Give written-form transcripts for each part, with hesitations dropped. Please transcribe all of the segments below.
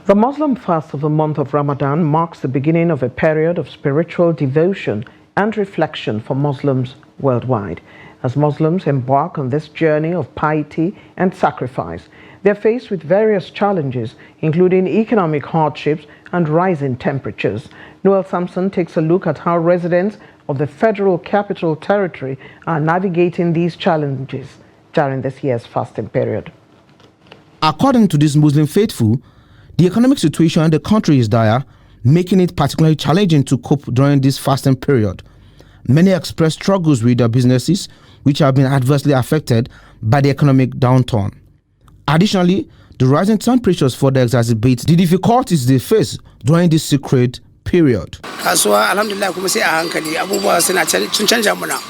The Muslim fast of the month of Ramadan marks the beginning of a period of spiritual devotion and reflection for Muslims worldwide. As Muslims embark on this journey of piety and sacrifice, they are faced with various challenges, including economic hardships and rising temperatures. Noel Sampson takes a look at how residents of the Federal Capital Territory are navigating these challenges during this year's fasting period. According to these Muslim faithful, the economic situation in the country is dire, making it particularly challenging to cope during this fasting period. Many express struggles with their businesses, which have been adversely affected by the economic downturn. Additionally, the rising temperatures further exacerbate the difficulties they face during this sacred period.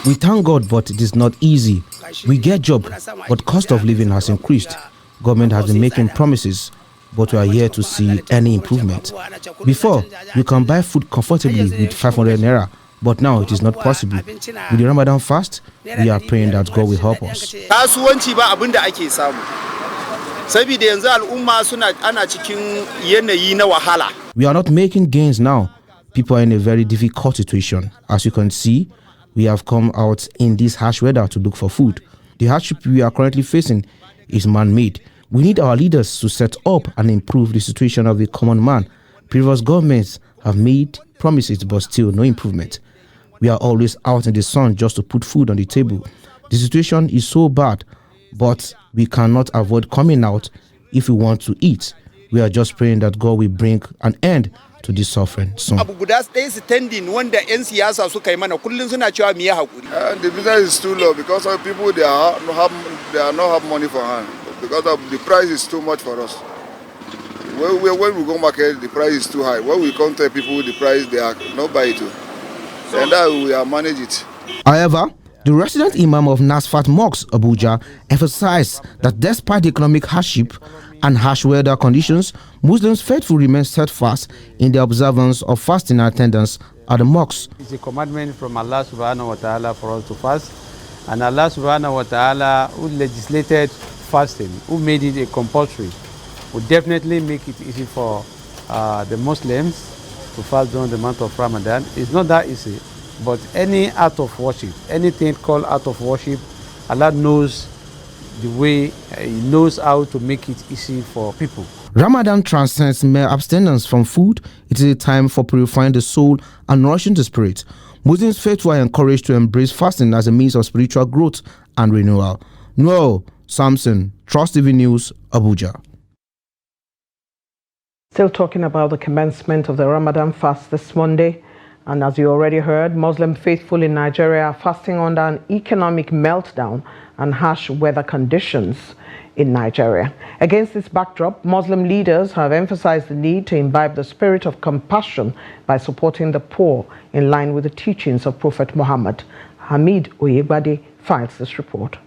We thank God, but it is not easy. We get job, but cost of living has increased. Government has been making promises, but we are here to see any improvement. Before, you can buy food comfortably with 500 naira, but now it is not possible. With the Ramadan fast, we are praying that God will help us. We are not making gains now. People are in a very difficult situation. As you can see, we have come out in this harsh weather to look for food. The hardship we are currently facing is man-made. We need our leaders to set up and improve the situation of the common man. Previous governments have made promises, but still no improvement. We are always out in the sun just to put food on the table. The situation is so bad, but we cannot avoid coming out if we want to eat. We are just praying that God will bring an end to this suffering soon. The business is too low because of people they are not have money for hand. Because of the price is too much for us. When we go market, the price is too high. When we come to people, the price they are not buy it. And that we are manage it. However, the resident imam of Nasfat Mosque, Abuja, emphasized that despite the economic hardship and harsh weather conditions, Muslims faithful remain steadfast in the observance of fasting and attendance at the mosques. It's a commandment from Allah subhanahu wa ta'ala for us to fast. And Allah subhanahu wa ta'ala, who legislated fasting, who made it a compulsory, would definitely make it easy for the Muslims to fast during the month of Ramadan. It's not that easy, but any act of worship, anything called act of worship, Allah knows the way, He knows how to make it easy for people. Ramadan transcends mere abstinence from food. It is a time for purifying the soul and nourishing the spirit. Muslims faithful are encouraged to embrace fasting as a means of spiritual growth and renewal. Noel Sampson, Trust TV News, Abuja. Still talking about the commencement of the Ramadan fast this Monday. And as you already heard, Muslim faithful in Nigeria are fasting under an economic meltdown and harsh weather conditions in Nigeria. Against this backdrop, Muslim leaders have emphasized the need to imbibe the spirit of compassion by supporting the poor in line with the teachings of Prophet Muhammed. Hamid Oyegbade files this report.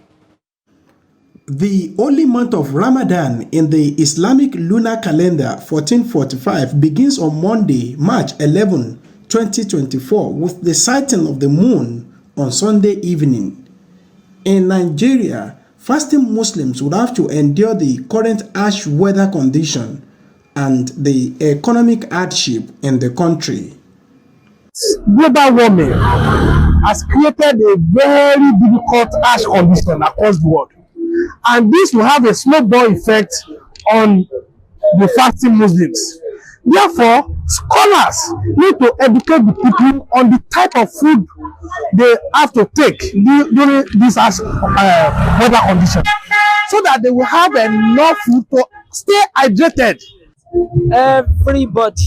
The holy month of Ramadan in the Islamic lunar calendar 1445 begins on Monday, March 11, 2024 with the sighting of the moon on Sunday evening. In Nigeria, fasting Muslims would have to endure the current harsh weather condition and the economic hardship in the country. Global warming has created a very difficult harsh condition across the world. And this will have a snowball effect on the fasting Muslims. Therefore, scholars need to educate the people on the type of food they have to take during this harsh weather condition, so that they will have enough food to stay hydrated. Everybody,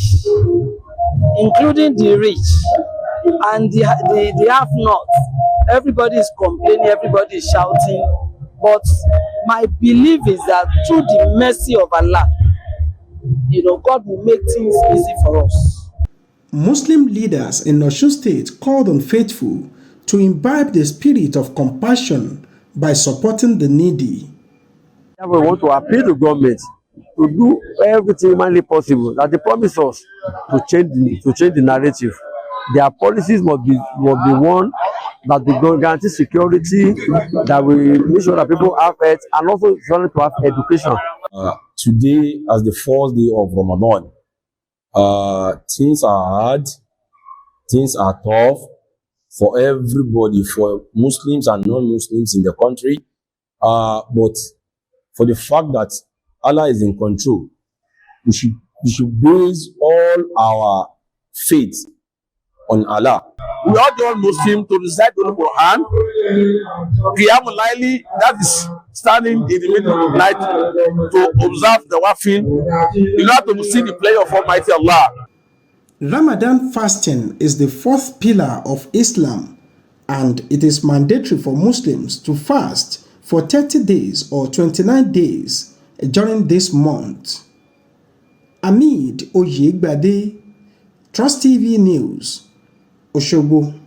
including the rich and the have-not, everybody is complaining, everybody is shouting. But my belief is that through the mercy of Allah, God will make things easy for us. Muslim leaders in Osun State called on faithful to imbibe the spirit of compassion by supporting the needy. We want to appeal to government to do everything humanly possible that they promise us to change the narrative. Their policies must be one that will guarantee security, that will make sure that people have health, and also to have education. today as the first day of Ramadan. Things are hard, things are tough for everybody, for Muslims and non-Muslims in the country. But for the fact that Allah is in control, we should base all our faith on Allah. We all want Muslims to recite the Quran. Qiyamul Layli, that is standing in the middle of the night to observe the wafin in order to see the play of Almighty Allah. Ramadan fasting is the fourth pillar of Islam, and it is mandatory for Muslims to fast for 30 days or 29 days during this month. Amid Oyegbade, Trust TV News, Osogbo.